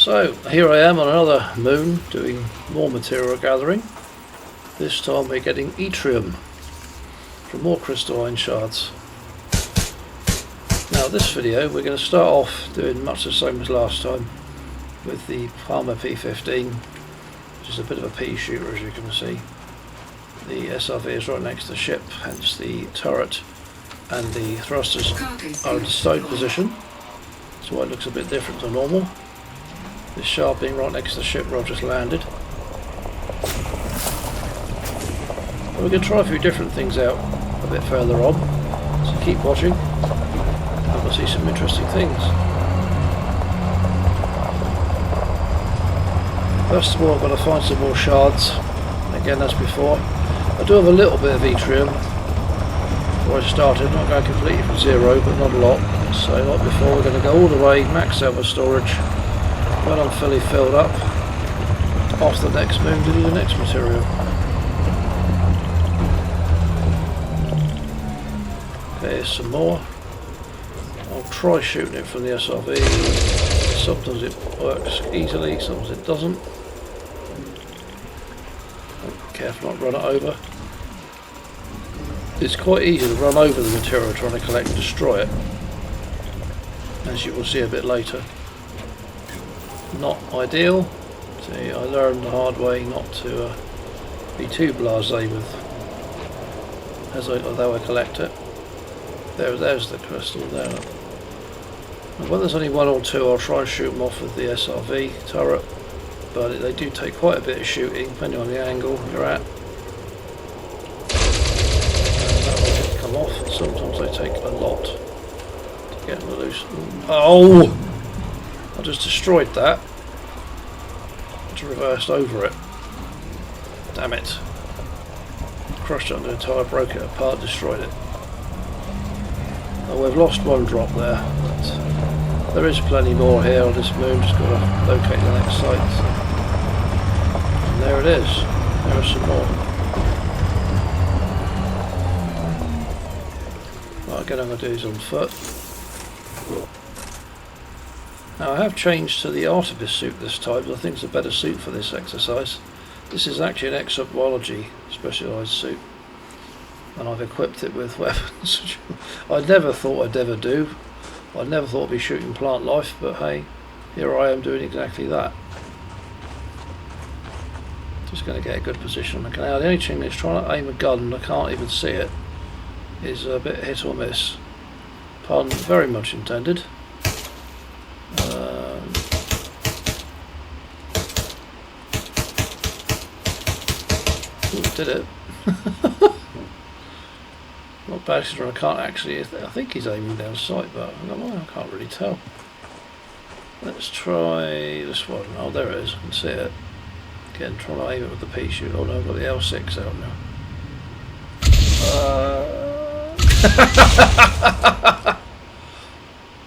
So here I am on another moon doing more material gathering. This time we're getting yttrium from more crystalline shards. Now this video we're going to start off doing much the same as last time with the Palmer P15, which is a bit of a pea shooter, as you can see. The SRV is right next to the ship, hence the turret and the thrusters are in the stowed position, so it looks a bit different to normal. This shard being right next to the ship where I've just landed. And we're going to try a few different things out a bit further on, so keep watching and we'll see some interesting things. First of all, I've got to find some more shards. Again, as before, I do have a little bit of yttrium before I started, not going completely from zero, but not a lot. So like before, we're going to go all the way, max out my storage. When I'm fully filled up, off the next moon to do the next material. Okay, here's some more. I'll try shooting it from the SRV. Sometimes it works easily, sometimes it doesn't. Be careful not to run it over. It's quite easy to run over the material trying to collect and destroy it, as you will see a bit later. Not ideal. See, I learned the hard way not to be too blasé with although I collect it. There's the crystal there. And when there's only one or two, I'll try and shoot them off with the SRV turret, but they do take quite a bit of shooting depending on the angle you're at. That will come off, and sometimes they take a lot to get them loose. Oh! I just destroyed that. Just reversed over it. Damn it. Crushed it under the tire, broke it apart, destroyed it. Oh, we've lost one drop there, but there is plenty more here on this moon. Just got to locate the next site. And there it is. There are some more. Right, again, I'm going to do these on foot. Now I have changed to the Artemis suit this time, but I think it's a better suit for this exercise. This is actually an exobiology specialised suit, and I've equipped it with weapons which I never thought I'd ever do. I never thought I'd be shooting plant life, but hey, here I am doing exactly that. Just going to get a good position on the canal. The only thing is trying to aim a gun and I can't even see it is a bit hit or miss. Pun very much intended. Did it. Not bad considering I can't actually, I think he's aiming down sight, but I can't really tell. Let's try this one. Oh, there it is, I can see it. Again, trying to aim it with the pea shooter. Oh no, I've got the L6 out now.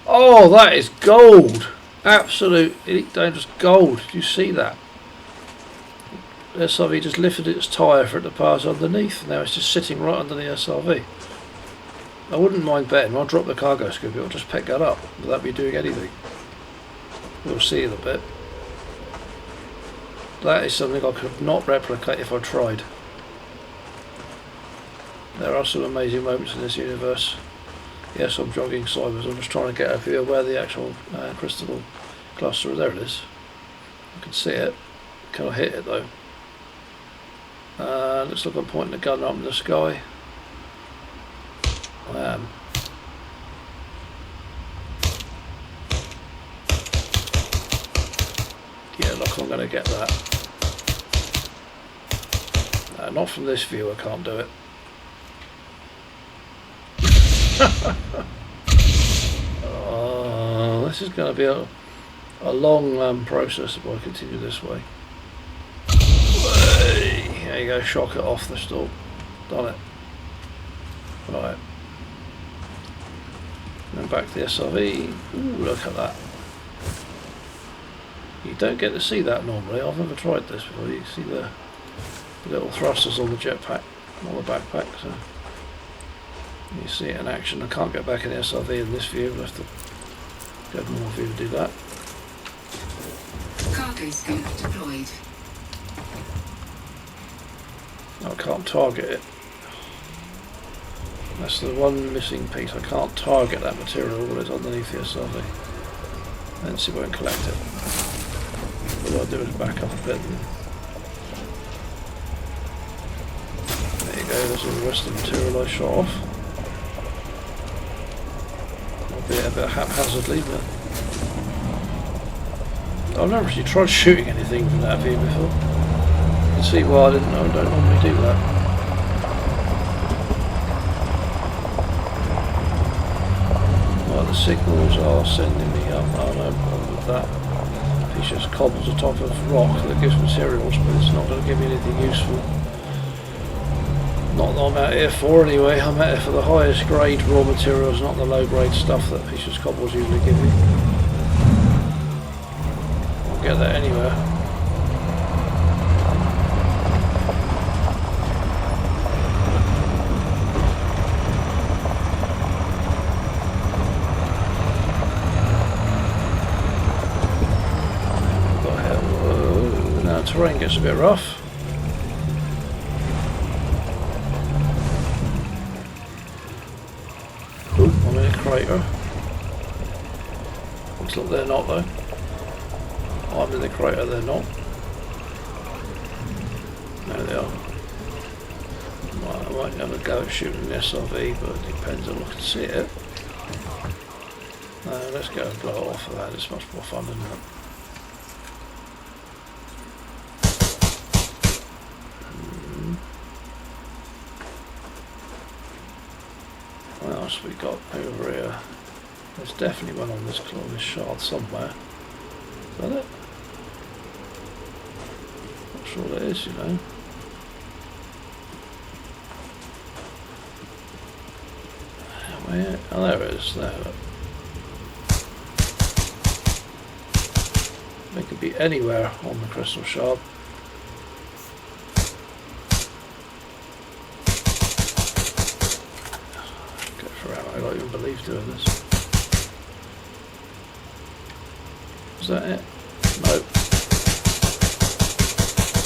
Oh, that is gold! Absolute elite dangerous gold. Did you see that? The SRV just lifted its tyre for it to pass underneath. Now it's just sitting right under the SRV. I wouldn't mind betting I'll drop the cargo scoop, it'll just pick that up without me doing anything. We'll see in a bit. That is something I could not replicate if I tried. There are some amazing moments in this universe. Yes, I'm jogging sideways, I'm just trying to get a view of where the actual crystal cluster is. There it is. I can see it. Can I hit it though? Looks like I'm pointing the gun up in the sky. I am. Yeah, look, I'm going to get that. Not from this view, I can't do it. Oh, this is going to be a long process if I continue this way. There you go, shock it off the stall. Done it. Right. Then back to the SRV. Ooh, look at that. You don't get to see that normally. I've never tried this before. You see the little thrusters on the jetpack, on the backpack. So you see it in action. I can't get back in the SRV in this view. I'll have to get more view to do that. Cargo scope deployed. I can't target it. That's the one missing piece. I can't target that material when it's underneath the SRV. Hence it won't collect it. What I'll do is back up a bit. There you go, there's all the rest of the material I shot off. Albeit a bit haphazardly, but I've never actually tried shooting anything from that view before. You can see why I don't normally do that. Well, the signals are sending me up. Oh no problem with that. It's just cobbles a top of rock that gives materials, but it's not going to give me anything useful. Not that I'm out here for anyway. I'm out here for the highest grade raw materials, not the low grade stuff that Fisher's cobbles usually give you. I'll get that anywhere. Now the terrain gets a bit rough. I'm in a crater. Looks like they're not though. I'm in the crater, they're not. There they are. Right, I might have a go at shooting the SRV, but it depends on if I can see it. No, let's go and blow it off of that, it's much more fun, isn't it? What else we got over here? There's definitely one on this shard somewhere. Is that it? Not sure what it is, you know. Where? Oh, there it is. There. It could be anywhere on the crystal shard. I don't even believe doing this. Is that it? No.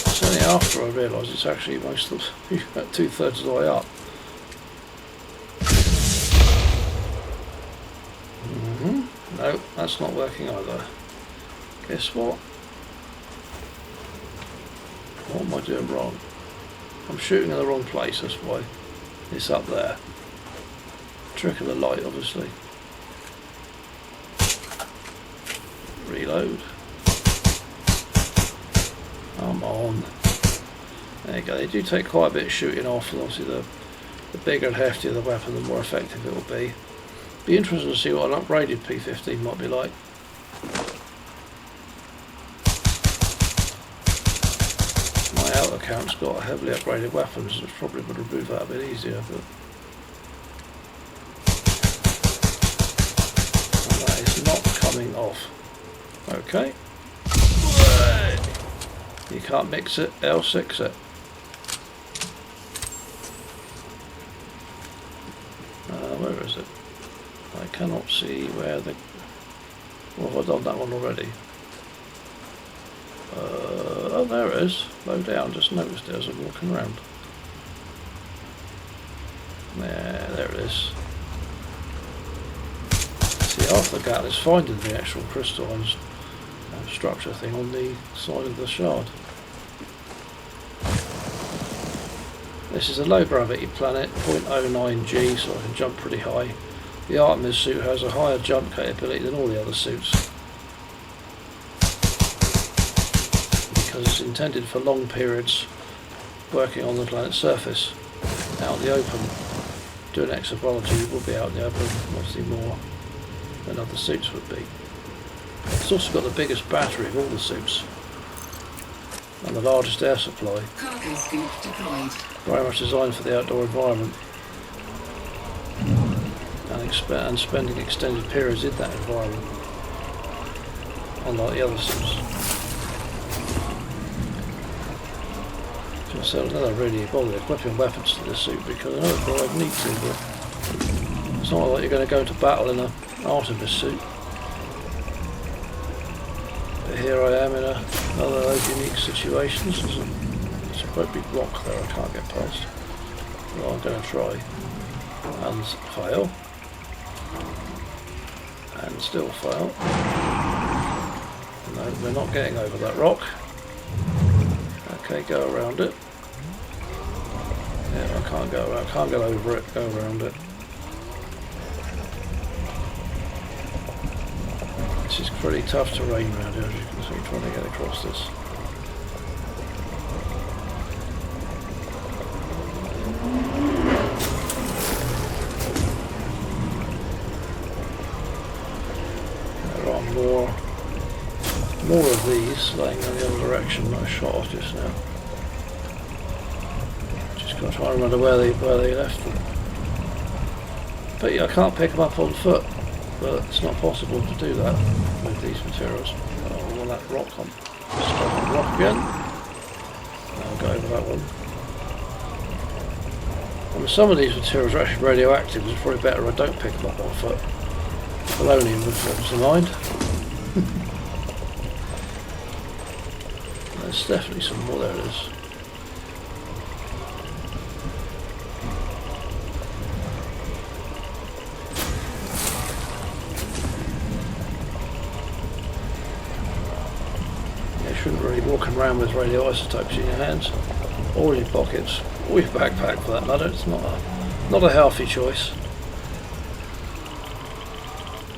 It's only after I realise it's actually most of about 2/3 of the way up. No, that's not working either. Guess what? What am I doing wrong? I'm shooting in the wrong place, that's why. It's up there. Trick of the light, obviously. Reload. Come on. There you go. They do take quite a bit of shooting off, and obviously the bigger and heftier the weapon, the more effective it will be. Be interesting to see what an upgraded P15 might be like. My outer count's got heavily upgraded weapons, which probably would remove that a bit easier, but that is not coming off. Okay. You can't mix it, L6 it. Where is it? I cannot see where the... Well, have I done that one already? Oh, there it is. Low down, just noticed it as I'm walking around. There it is. See, half the gap is finding the actual crystalline structure thing on the side of the shard. This is a low gravity planet, 0.09 G, so I can jump pretty high. The Artemis suit has a higher jump capability than all the other suits, because it's intended for long periods working on the planet's surface. Out in the open, doing exobiology will be out in the open, obviously more than other suits would be. It's also got the biggest battery of all the suits, and the largest air supply. Cargo scoop deployed. Very much designed for the outdoor environment. And spending extended periods in that environment, unlike the other suits. So another really equipping weapons to this suit, because I know I'd need to, but it's not like you're going to go into battle in an Artemis suit. But here I am in another of those unique situations. There's a quite big rock there I can't get past. Well, I'm going to try and fail. And still fail. No, we're not getting over that rock. Okay, go around it. Yeah, I can't go around. Can't go over it. Go around it. This is pretty tough terrain around here, as you can see, trying to get across this. There are more of these laying in the other direction that I shot off just now. Just got to try and remember where they left them. But yeah, I can't pick them up on foot. But it's not possible to do that with these materials. Oh, well, that rock on. Stop the rock again. I'll go over that one. And some of these materials are actually radioactive. It's probably better I don't pick them up on foot. Polonium was the mind. There's definitely some more. There it is. Shouldn't really walk around with radioisotopes in your hands, or in your pockets, or your backpack for that matter. It's not a healthy choice,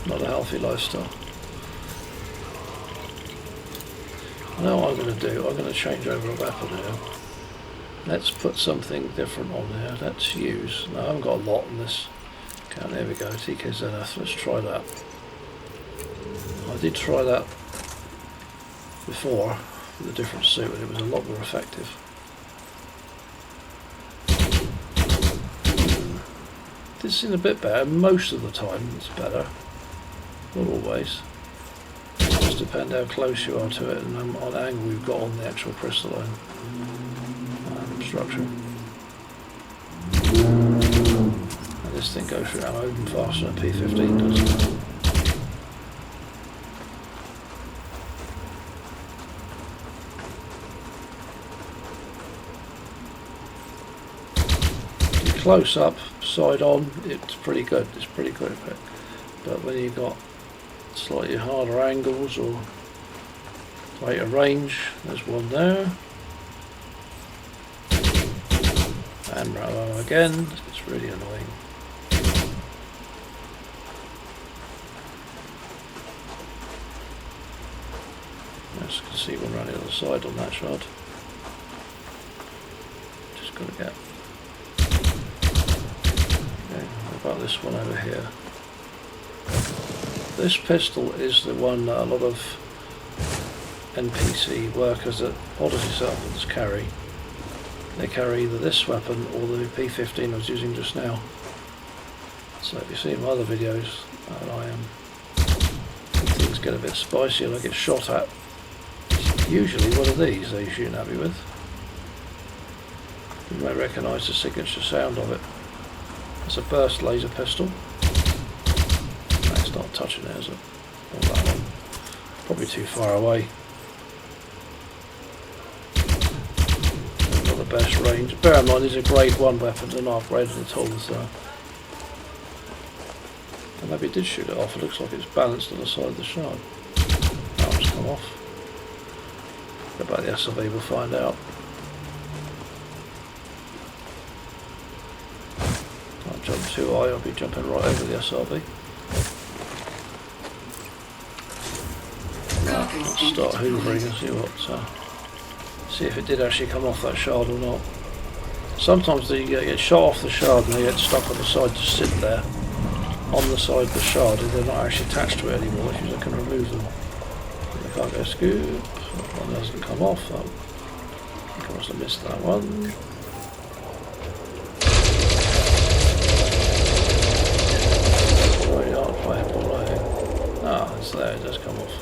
not a healthy lifestyle. Now what I'm going to do, I'm going to change over a weapon here. Let's put something different on here. Let's use, no, I haven't got a lot in this account. There we go, TKZF, let's try that. I did try that before with a different suit and it was a lot more effective. This is a bit better. Most of the time it's better, not always. It just depends how close you are to it and on angle you've got on the actual crystalline structure. And this thing goes through ammo even faster than P15 does. Close up, side on, it's pretty good. It's pretty quick. But when you've got slightly harder angles or greater range, there's one there. And row again. It's really annoying. As you can see, one around the other side on that shot. Just got to get. About this one over here. This pistol is the one that a lot of NPC workers at Odyssey settlements carry. They carry either this weapon or the P15 I was using just now. So if you've seen my other videos, things get a bit spicy and I get shot at. It's usually one of these they're shooting at me with. You may recognise the signature sound of it. It's a burst laser pistol. No, it's not touching it, is it? Not that one. Probably too far away. Not the best range. Bear in mind, these are grade 1 weapons, they're not upgraded at all, so. And maybe it did shoot it off. It looks like it's balanced on the side of the shard. That one's come off. What about the SRV, we'll find out. Jump too high, I'll be jumping right over the SRV. Let's start hoovering and see if it did actually come off that shard or not. Sometimes they get shot off the shard and they get stuck on the side to sit there on the side of the shard and they're not actually attached to it anymore, which means I can remove them. I can't go scoop, that one doesn't come off. I think I must have missed that one. Ah, it's there, it does come off.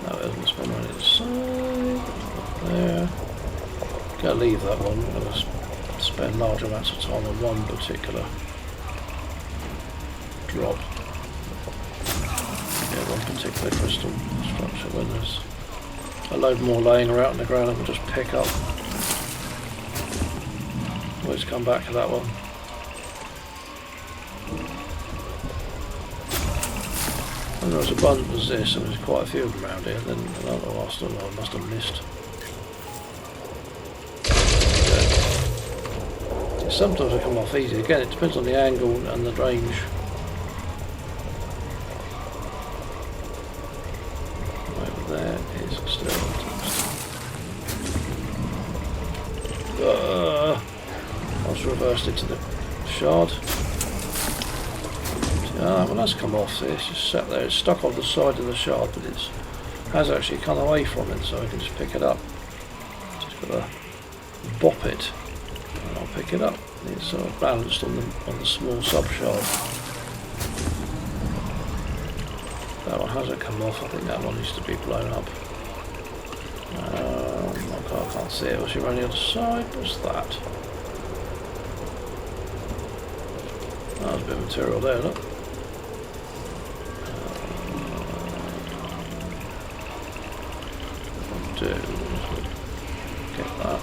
No, it doesn't spin on its side. There. Gotta leave that one. I'm going to spend large amounts of time on one particular drop. Yeah, one particular crystal structure when there's a load more laying around on the ground, I can just pick up. Always come back to that one. And there was abundant as this, and there's quite a few of them around here, and then another last one I must have missed. Yeah. Sometimes they come off easy. Again, it depends on the angle and the range. Over there is still I was reversed into the shard. Well, that's come off. See, it's just sat there. It's stuck on the side of the shard, but it has actually come away from it, so I can just pick it up. Just got to bop it, and I'll pick it up. It's sort of balanced on the small sub shard. That one hasn't come off. I think that one needs to be blown up. I can't see it. Was you on the other side? What's that? Oh, there's a bit of material there, look. Do get that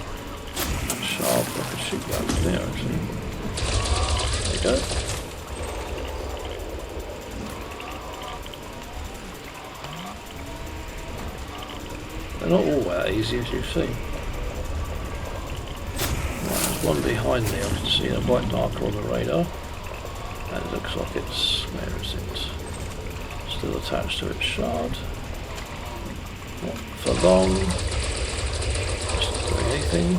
sharp. I could shoot that from there actually. There you go. They're not all that easy as you've seen. Right, there's one behind me. I can see a white marker on the radar. And it looks like it's, where is it? Still attached to its shard. Not for long. It's not doing anything.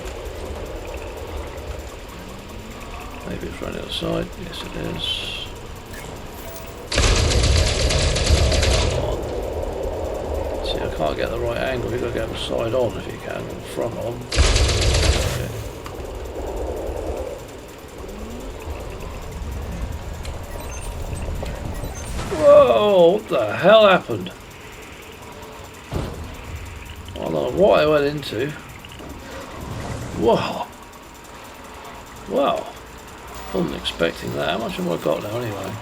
Maybe it's running outside. Yes, it is. See, I can't get the right angle. You've got to get the side on if you can, or front on. Okay. Whoa! What the hell happened? I don't know what I went into. Whoa! Wow! Wasn't expecting that. How much have I got now anyway?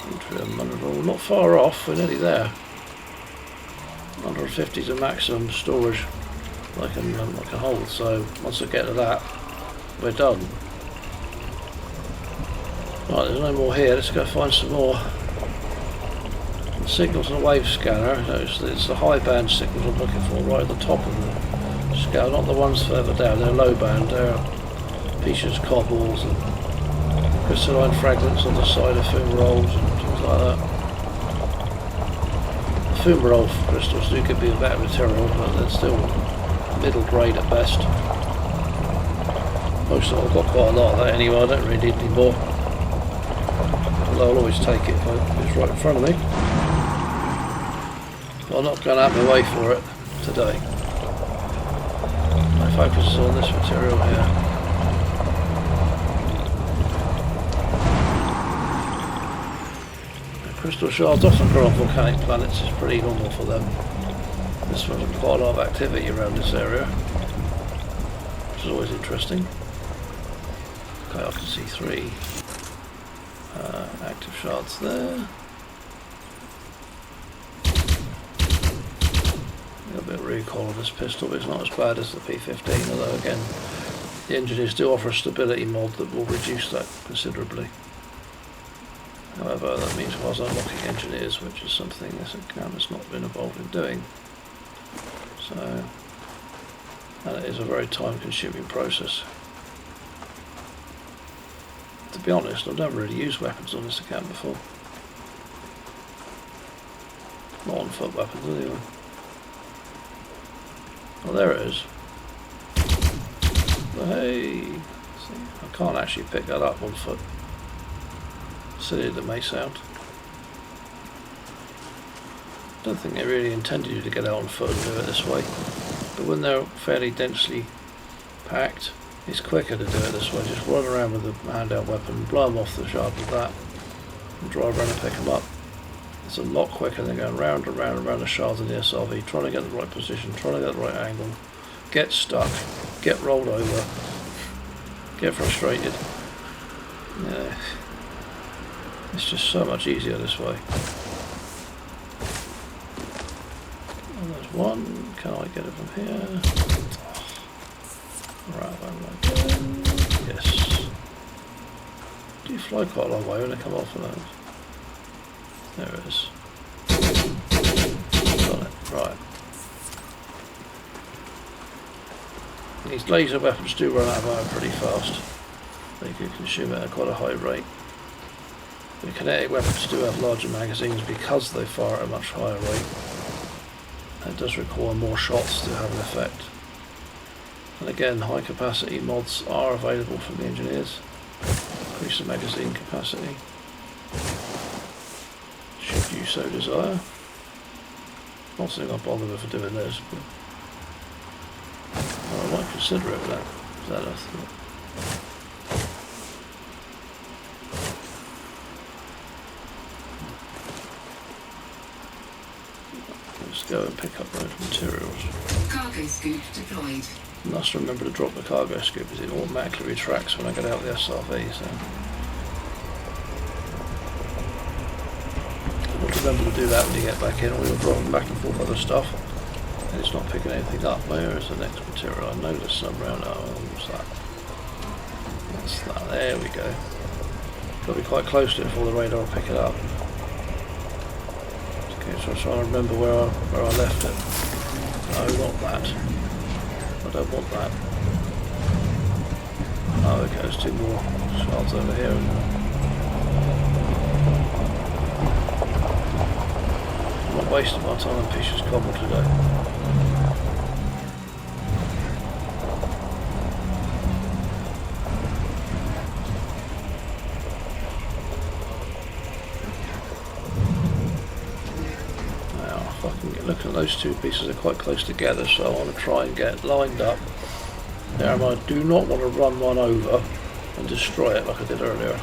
Yttrium, not far off. We're nearly there. 150 is a maximum storage I can hold. So once I get to that, we're done. Right, there's no more here. Let's go find some more. The signals and the wave scanner. Notice it's the high band signals I'm looking for, right at the top of the scale, not the ones further down. They're low band. They're pieces, cobbles, and crystalline fragments on the side of fumaroles and things like that. The fumarole crystals do could be a better material, but they're still middle grade at best. Most of them, I've got quite a lot of that anyway. I don't really need any more. Although I'll always take it if it's right in front of me. But I'm not going to have my way for it today. My focus is on this material here. Crystal shards often grow on volcanic planets. It's pretty normal for them. This one's quite a lot of activity around this area, which is always interesting. Okay, I can see 3 active shards there. A little bit of recoil on this pistol, but it's not as bad as the P15, although again, the engineers do offer a stability mod that will reduce that considerably. However, that means I was unlocking engineers, which is something this account has not been involved in doing. So, and it is a very time-consuming process. To be honest, I've never really used weapons on this account before. Not on foot weapons anyway. Oh, there it is. But hey, see, I can't actually pick that up on foot. Silly that may sound. I don't think they really intended you to get out on foot and do it this way. But when they're fairly densely packed, it's quicker to do it this way. Just run around with a handheld weapon, blow them off the shard with that, and drive around and pick them up. It's a lot quicker than going round and round and round the shards of the SRV, trying to get the right position, trying to get the right angle, get stuck, get rolled over, get frustrated. Yeah. It's just so much easier this way. And there's one. Can I get it from here? Right, again. Yes. Do you fly quite a long way when they come off of those? There it is. Got it. Right. These laser weapons do run out of ammo pretty fast. They can consume it at quite a high rate. The kinetic weapons do have larger magazines because they fire at a much higher rate. It does require more shots to have an effect. And again, high capacity mods are available from the engineers. Increase the magazine capacity, should you so desire. Not saying I'll bother with for doing this, but I might consider it with that a thought. Let's go and pick up those materials. Cargo scoop deployed. I must remember to drop the cargo scoop as it automatically retracts when I get out the SRV, so remember to do that when you get back in, or you're dropping back and forth other stuff and it's not picking anything up. Where is the next material? I know there's some around. Oh, what's that? That's that. There we go. Got to be quite close to it before the radar will pick it up. Okay, so I'm trying to remember where I left it. No, not that. I don't want that. Oh, okay, there's two more shards over here. I'm not wasting my time on Pish's cobble today. Now, if I can get looking at those two pieces, they're quite close together, so I want to try and get lined up. Now, I do not want to run one over and destroy it like I did earlier.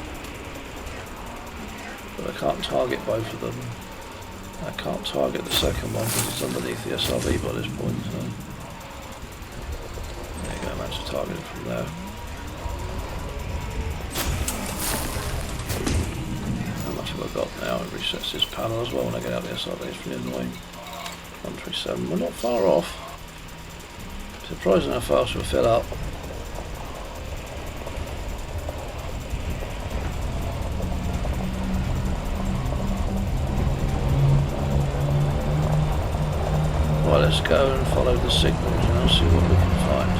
But I can't target both of them. I can't target the second one because it's underneath the SRV by this point. So. There you go, I managed to target it from there. How much have I got now? It resets this panel as well when I get out the SRVs from the other way. 137, we're not far off. Surprising how fast we'll fill up. Well, let's go and follow the signals and I'll see what we can find.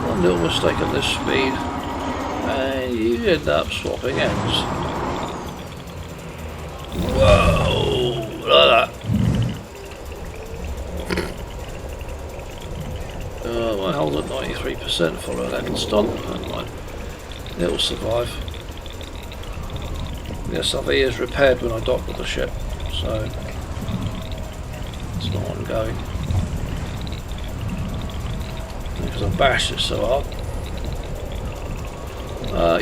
One little mistake at this speed and you end up swapping ends. Whoa! Look at that. My hull's at 93%, follow that constant, and it'll survive. The SRV is repaired when I dock with the ship, so it's not ongoing. Because I bashed it so hard.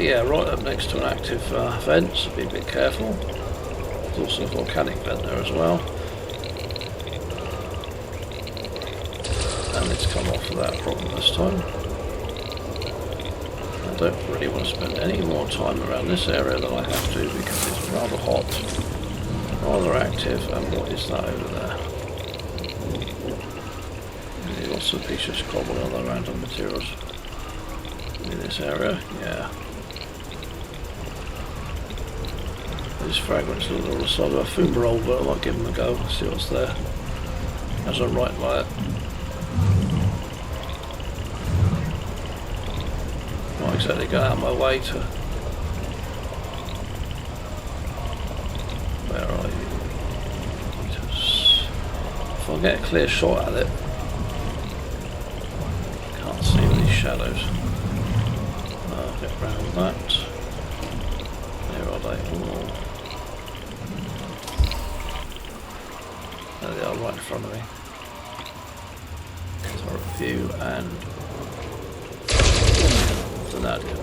Yeah, right up next to an active vent, so be a bit careful. There's also a volcanic vent there as well. And it's come off without a problem this time. I don't really want to spend any more time around this area than I have to because it's rather hot, rather active, and what is that over there? Lots of pieces of cobble and other random materials in this area, yeah. These fragments look on the side of a fumarole, but I might give them a go and see what's there as I write by it. Not exactly going out of my way to... Where are you? Just... If I get a clear shot at it, can't see these shadows. I'll get round that. Where are they? Oh. There they are, right in front of me. Turret view and vanadium.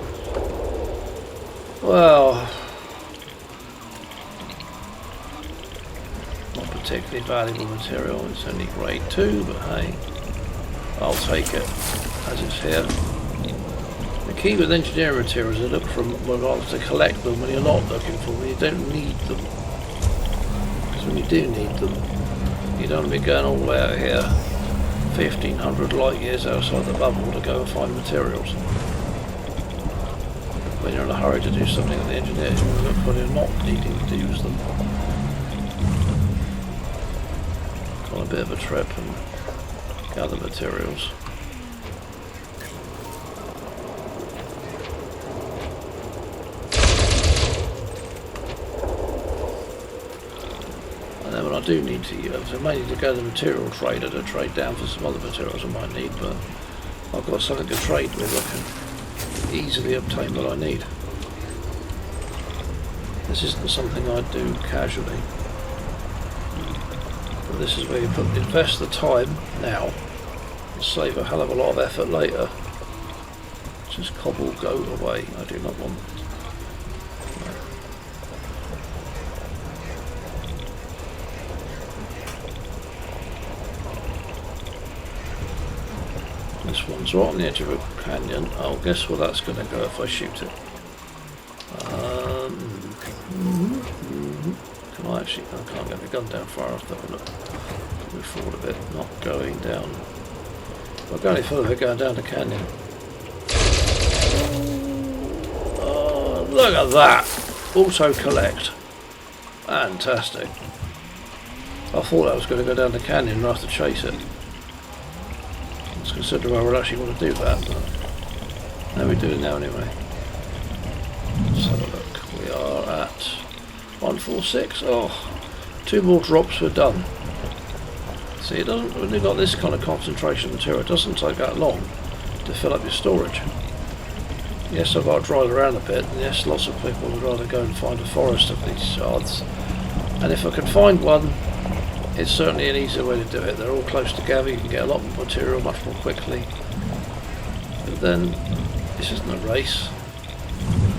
Well, not particularly valuable material. It's only grade 2, but hey, I'll take it as it's here. The key with engineering materials is to look from to collect them when you're not looking for them. You don't need them. Because when you do need them, you don't want to be going all the way out here 1500 light years outside the bubble to go and find materials. When you're in a hurry to do something with the engineers, you want to look when you're not needing to use them. On a bit of a trip and gather materials. And then when I do need to use, I may need to go to the material trader to trade down for some other materials I might need, but I've got something to trade with. I can easily obtain what I need. This isn't something I do casually. But this is where you invest the time now and save a hell of a lot of effort later. Just cobble go away. I do not want. This one's right on the edge of a canyon. Oh, guess where that's going to go if I shoot it. Can I actually? I can't get the gun down far enough. Look, move forward a bit. Not going down. I'll go any further going down the canyon. Oh, look at that! Auto collect. Fantastic. I thought I was going to go down the canyon and have to chase it. Let's consider I would actually want to do that, but no, we do it now anyway. Let's have a look. We are at 146. Oh, 2 more drops, we're done. See, it doesn't, when you've got this kind of concentration of material, it doesn't take that long to fill up your storage. Yes, I've got to drive around a bit, and yes, lots of people would rather go and find a forest of these shards. And if I can find one, it's certainly an easier way to do it. They're all close together, you can get a lot more material much more quickly. But then, this isn't a race.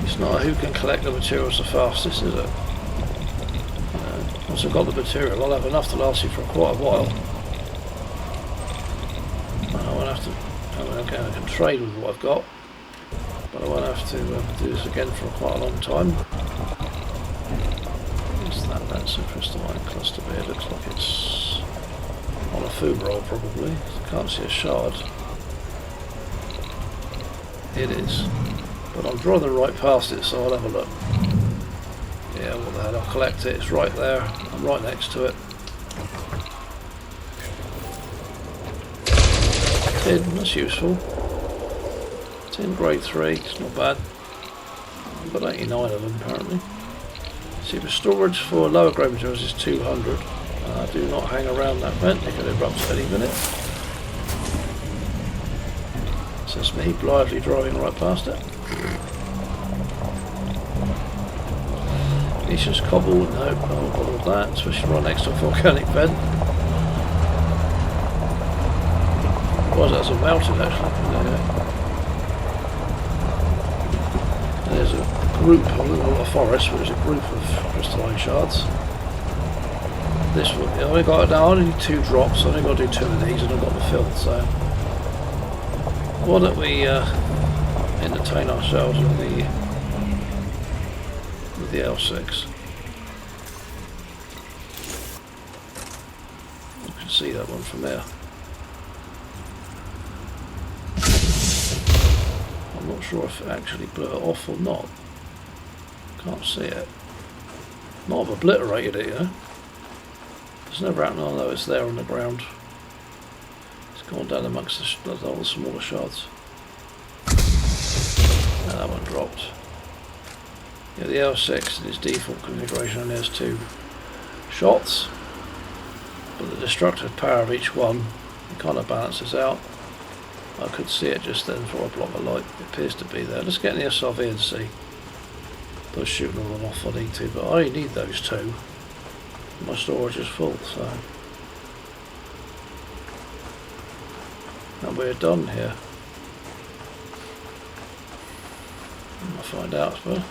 It's not who can collect the materials the fastest, is it? Once I've got the material, I'll have enough to last you for quite a while. I won't have to. I can trade with what I've got, but I won't have to do this again for quite a long time. What's that? That's a crystalline cluster here. It looks like it's on a food roll, probably. I can't see a shard. It is, but I'm drawing right past it, so I'll have a look. Yeah, what the hell, I'll collect it, it's right there, I'm right next to it. Tin, that's useful. Tin grade 3, it's not bad. I've got 89 of them apparently. See, the storage for lower grade materials is 200. Do not hang around that vent, it could erupt any minute. So it's me blithely driving right past it. It's just cobble, no, I won't bother with that, especially right next to a volcanic vent. Was that a mountain actually? There's a group, not a forest, but there's a group of crystalline shards. This one, I only got now. I only need 2 drops. I only got to do 2 of these, and I've got the fill. So why don't we entertain ourselves with the L6? You can see that one from there. I'm not sure if it actually blew it off or not. Can't see it. Might have obliterated it, you know. It's never happened, although it's there on the ground. It's gone down amongst all the smaller shards. And that one dropped. Yeah, the L6 in its default configuration only has 2 shots, but the destructive power of each one kind of balances out. I could see it just then before I blocked the light. It appears to be there. Let's get in the SRV and see. But shooting all them off I need to, but I only need those 2. My storage is full, so. And we're done here. I'll find out, but.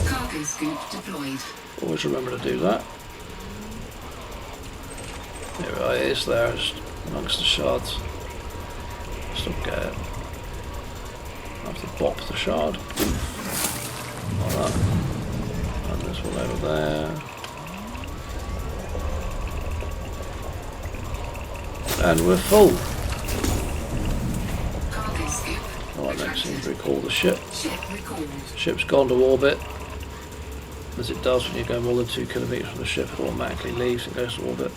Cargo scoop deployed. Always remember to do that. There it is there, just amongst the shards. Still get it. I have to bop the shard. Like that. And there's one over there. And we're full. Cargo scoop. Right, next thing to recall the ship. Ship recalled. Ship's gone to orbit. As it does when you go more than 2 kilometres from the ship, it automatically leaves and goes to orbit.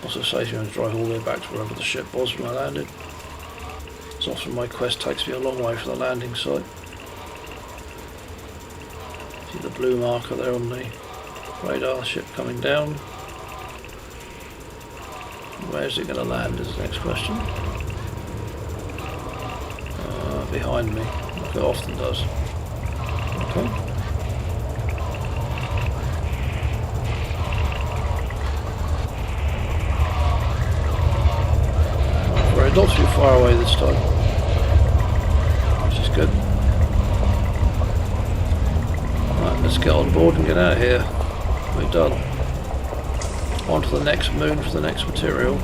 Also saves you on drive all the way back to wherever the ship was when I landed. So often my quest takes me a long way from the landing site. See the blue marker there on the radar, ship coming down. Where's it going to land is the next question. Behind me, like it often does. Okay. Right, not too far away this time, which is good. Right, let's get on board and get out of here. We're done. On to the next moon for the next material.